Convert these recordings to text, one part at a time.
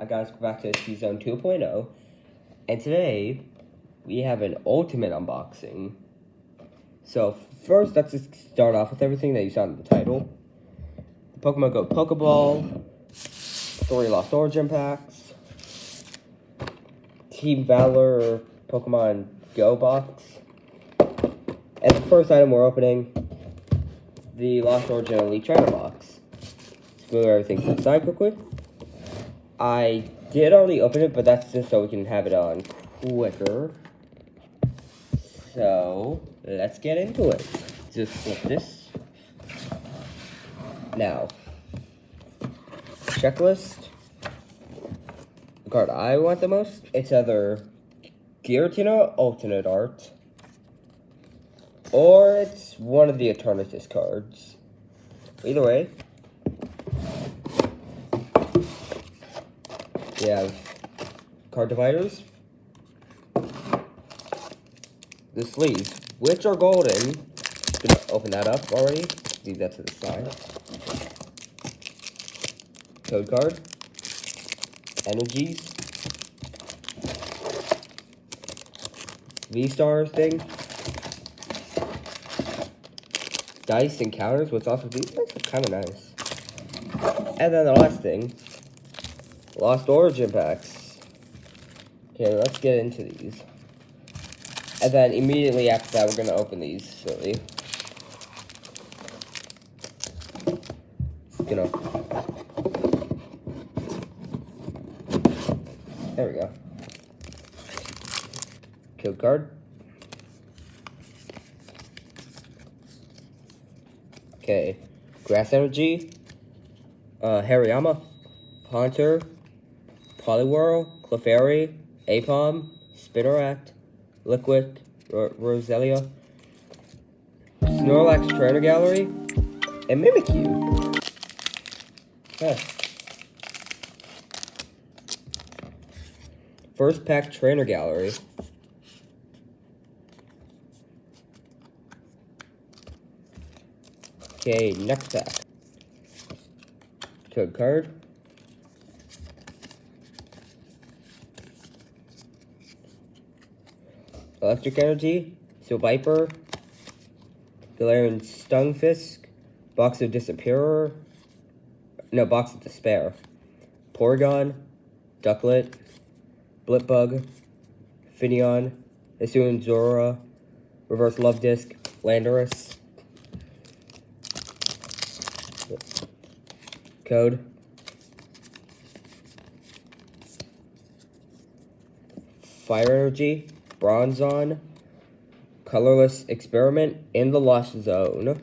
Hi guys, welcome back to Season 2.0, and today we have an ultimate unboxing. So first, let's just start off with everything that you saw in the title. Pokemon Go Pokeball, 3 Lost Origin packs, Team Valor Pokemon Go box, and the first item we're opening, the Lost Origin Elite Trainer box. Let's move everything to the side quickly. I did already open it, but that's just so we can have it on quicker. So, let's get into it. Just flip this. Now, checklist. The card I want the most, it's either Giratina Alternate Art, or it's one of the Eternatus cards. Either way, we have card dividers, the sleeves, which are golden. Gonna open that up already. Leave that to the side. Code card, energies, V-Star thing, dice encounters, what's off of these? These are kind of nice. And then the last thing, Lost Origin packs. Okay, let's get into these. And then immediately after that, we're gonna open these slowly. There we go. Code card. Okay, Grass Energy, Hariyama, Haunter, Poliwhirl, Clefairy, Apom, Spinarak, Liquid, Roselia, Snorlax Trainer Gallery, and Mimikyu. Huh. First pack Trainer Gallery. Okay, next pack. Code card. Electric Energy, Steel Viper, Galarian Stunfisk, Box of Despair, Porygon, Ducklet, Blipbug, Finneon, Hisuian Zora, Reverse Love Disc, Landorus. Code. Fire Energy, Bronzong, Colorless Experiment, in the Lost Zone,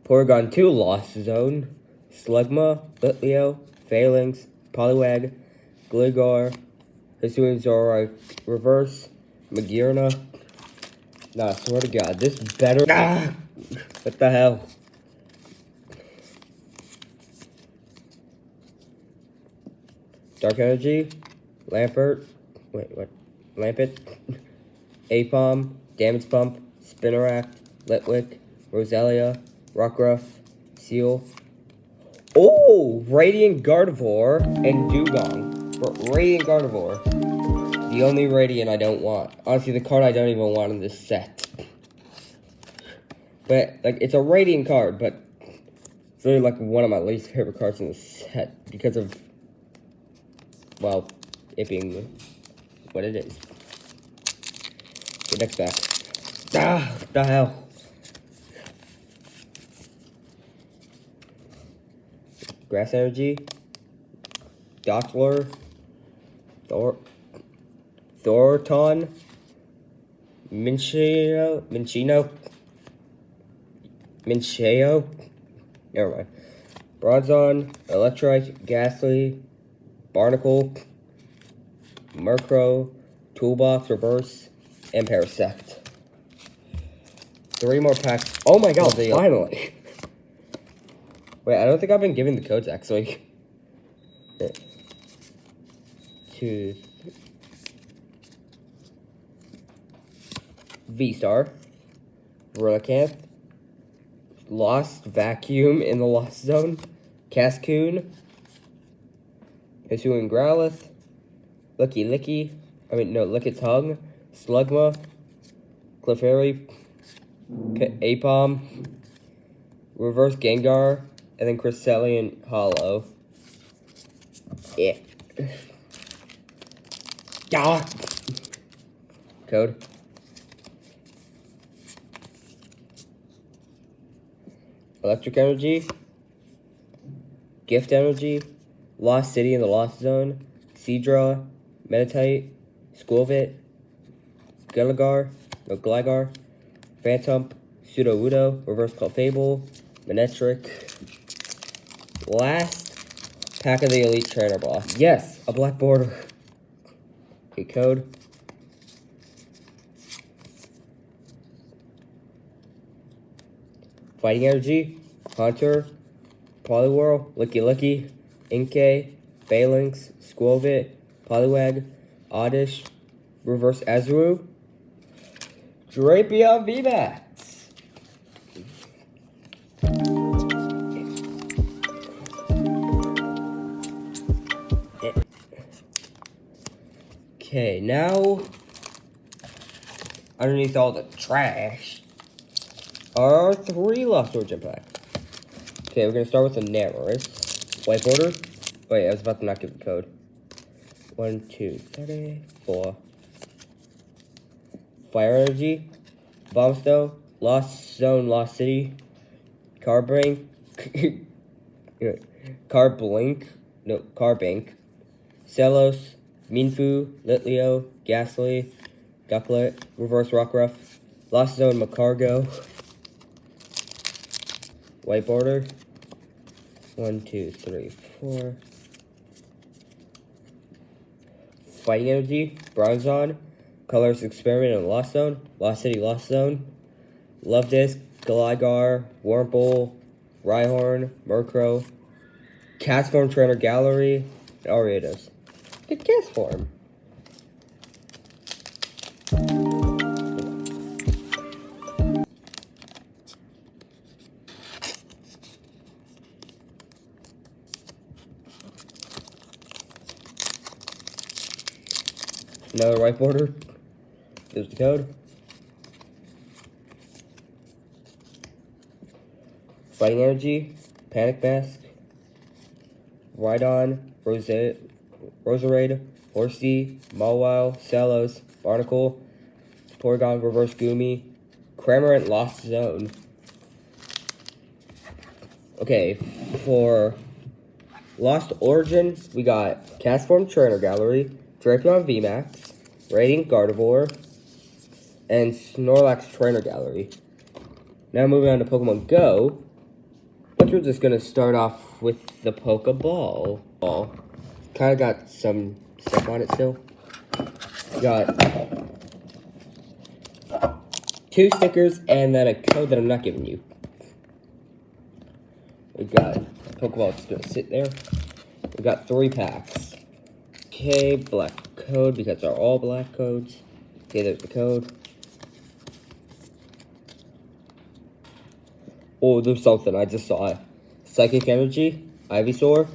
Porygon 2 Lost Zone, Slugma, Litleo, Phalanx, Poliwag, Gligar, Hisuian Zora Reverse, Magearna. Nah, I swear to God, this better. Ah! What the hell? Dark Energy, Lampert, Lampet, Apom, Damage Pump, Spinarak, Litwick, Roselia, Rockruff, Seal. Oh, Radiant Gardevoir and Dugong. Radiant Gardevoir. The only Radiant I don't want. Honestly, the card I don't even want in this set. But, like, it's a Radiant card, but it's really, like, one of my least favorite cards in this set because of, well, it being what it is. Okay, next pack. Ah, what the hell? Grass Energy, Doppler, Thorton, Mincheo, never mind. Bronzong, Electrike, Ghastly, Barnacle, Murkrow, Toolbox, Reverse, and Parasect. 3 more packs. Oh my God, finally. Wait, I don't think I've been giving the codes, actually. 2, 3. V-Star, Relicanth, Lost Vacuum in the Lost Zone, Cascoon, Hisuian Growlithe, Lickitung, Slugma, Clefairy, Apom, Reverse Gengar, and then Cresselia Hollow. Yeah. Ah! Code. Electric Energy, Gift Energy, Lost City in the Lost Zone, Seadra, Meditite, Squilvit, Gligar, Phantom, Sudowoodo, Reverse Clefable, Manectric. Last pack of the Elite Trainer Boss. Yes, a black border. Okay, code. Fighting Energy, Hunter, Poliwhirl, Licky, Inkay, Phalanx, Squilvit, Poliwag, Oddish, Reverse Azuru, Drapion VMAX. Okay, now underneath all the trash are 3 Lost Origin packs. Okay, we're gonna start with the Namerous. White border. Wait, I was about to not give the code. 1, 2, 3, 4. Fire Energy, Bombstow, Lost Zone, Lost City, Carbank, Carbank, Celos, Minfu, Litleo, Ghastly, Ducklet, Reverse Rockruff, Lost Zone, Macargo, White border, 1, 2, 3, 4. Fighting Energy, Bronzon, Colors Experiment and Lost Zone, Lost City, Lost Zone, Love Disc, Gligar, Wurmple, Rhyhorn, Murkrow, Castform Trainer Gallery, and Ariados. Good Castform. Another white border. Here's the code. Fighting Energy, Panic Mask, Rhydon, Roserade, Horsey, Mawile, Celos, Barnacle, Porygon, Reverse Goomy, Cramorant, Lost Zone. Okay, for Lost Origin, we got Castform Trainer Gallery, Drapion VMAX, Radiant Gardevoir, and Snorlax Trainer Gallery. Now moving on to Pokemon Go, which we're just going to start off with the Pokeball. Kind of got some stuff on it still. Got 2 stickers and then a code that I'm not giving you. We got Pokeball just going to sit there. We got 3 packs. Okay, black code because they're all black codes. Okay, there's the code. Oh, there's something. I just saw it. Psychic Energy, Ivysaur,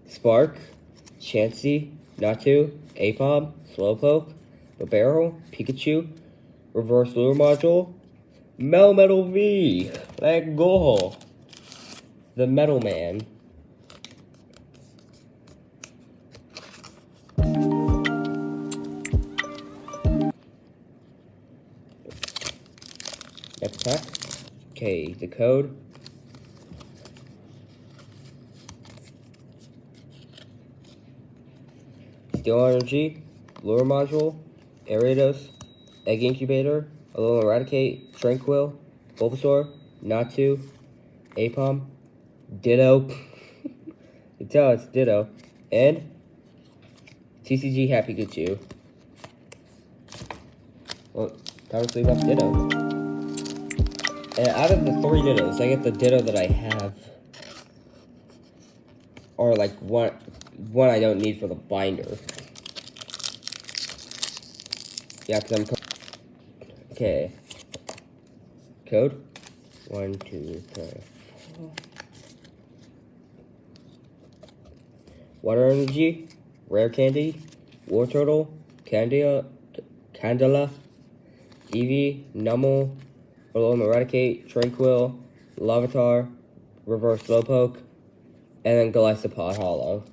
Spark, Chansey, Natu, Apom, Slowpoke, Barrel, Pikachu, Reverse Lure Module, Melmetal V. Let go. The Metal Man. Next pack. Okay, the code. Steel Energy, Lure Module, Ariados, Egg Incubator, Alolan Eradicate, Tranquil, Bulbasaur, Natu, Apom, Ditto. You can tell it's Ditto. And TCG Happy Pikachu. Well, time to leave off Ditto. And out of the 3 Dittos, I get the Ditto that I have. Or like one I don't need for the binder. Yeah, because I'm... Okay. Code. 1, 2, 3, 4. Water Energy, Rare Candy, Wartortle, Candela, Eevee, Numel, Alolan Eradicate, Tranquil, Larvitar, Reverse Slowpoke, and then Golisopod Hollow.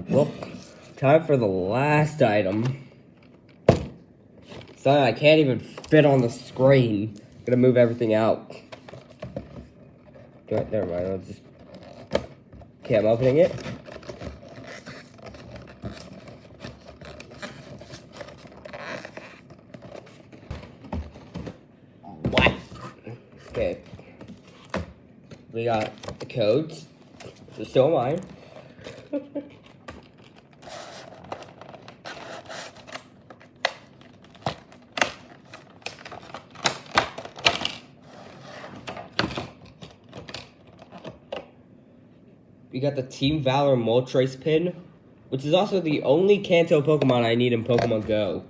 Well, time for the last item. Son, I can't even fit on the screen. I'm gonna move everything out. Never mind, I'll just... Okay, I'm opening it. What? Okay. We got the codes. They're still mine. We got the Team Valor Moltres pin, which is also the only Kanto Pokemon I need in Pokemon Go.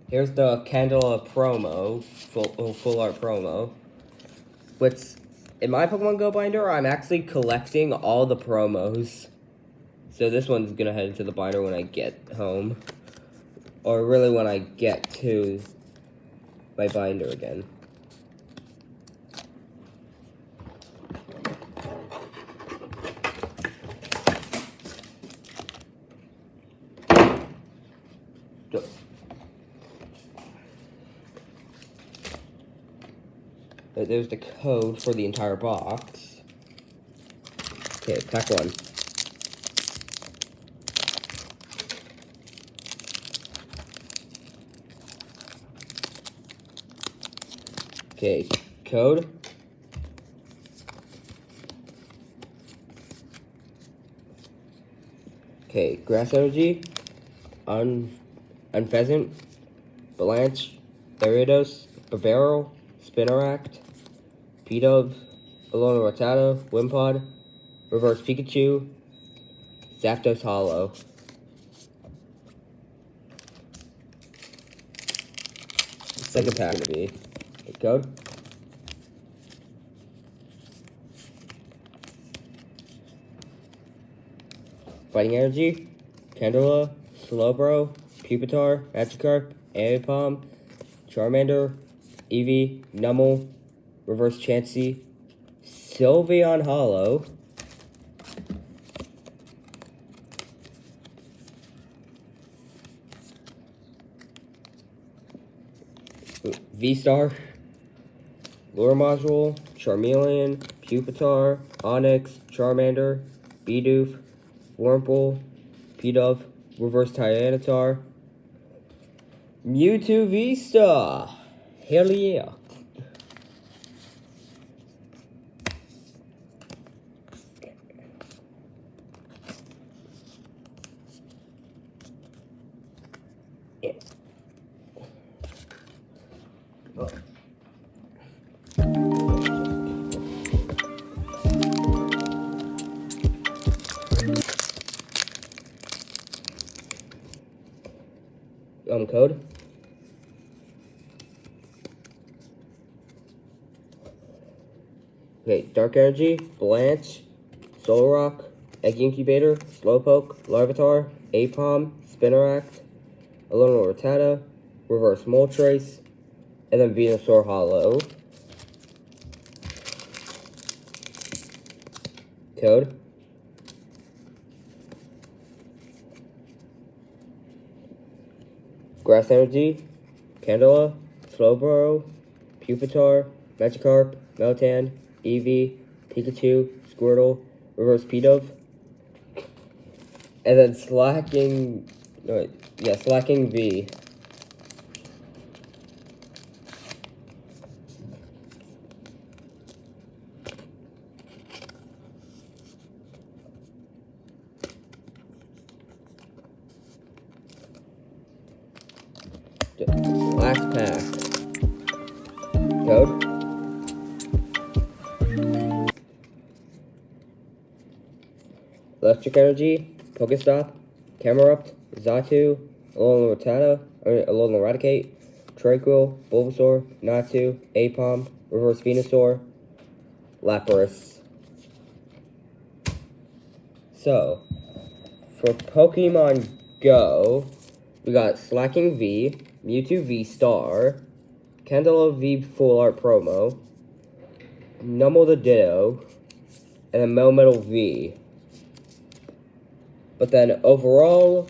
Here's the Candela promo, full art promo, which in my Pokemon Go binder, I'm actually collecting all the promos. So this one's gonna head into the binder when I get home, or really when I get to my binder again. There's the code for the entire box. Okay, pack one. Okay, code. Okay, Grass Energy, Unpheasant, Blanche, Ariados, Barbaro, Spinarak, Pidove, Alolan Rattata, Wimpod, Reverse Pikachu, Zapdos Hollow. Second pack to be. Okay, code. Fighting Energy, Candela, Slowbro, Pupitar, Magikarp, Aipom, Charmander, Eevee, Numel, Reverse Chansey, Sylveon Hollow, V-Star, Lure Module, Charmeleon, Pupitar, Onix, Charmander, Bidoof, Wurmple, Pidove, Reverse Tyranitar, Mewtwo V-Star. Hell yeah. Code. Okay, Dark Energy, Blanche, Solrock, Egg Incubator, Slowpoke, Larvitar, Aipom, Spinarak, Alolan Rattata, Reverse Moltres, and then Venusaur Hollow. Code. Grass Energy, Candela, Slowbro, Pupitar, Magikarp, Meltan, Eevee, Pikachu, Squirtle, Reverse Pidove, and then Slacking V. Last pack. Code. Electric Energy, Pokestop, Camerupt, Xatu, Alolan Eradicate, Tranquil, Bulbasaur, Natu, Aipom, Reverse Venusaur, Lapras. So, for Pokemon Go, we got Slacking V, Mewtwo V Star, Candela V Full Art Promo, Numble the Ditto, and a Melmetal V. But then overall,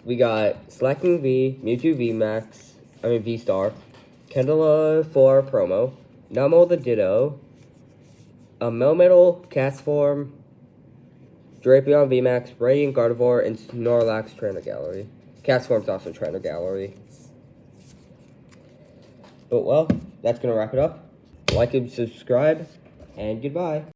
we got Slacking V, Mewtwo V Max, V Star, Candela Full Art Promo, Numble the Ditto, a Melmetal Castform, Drapion VMAX, Radiant Gardevoir, and Snorlax Trainer Gallery. Castform's also Trainer Gallery. But well, that's going to wrap it up. Like and subscribe, and goodbye.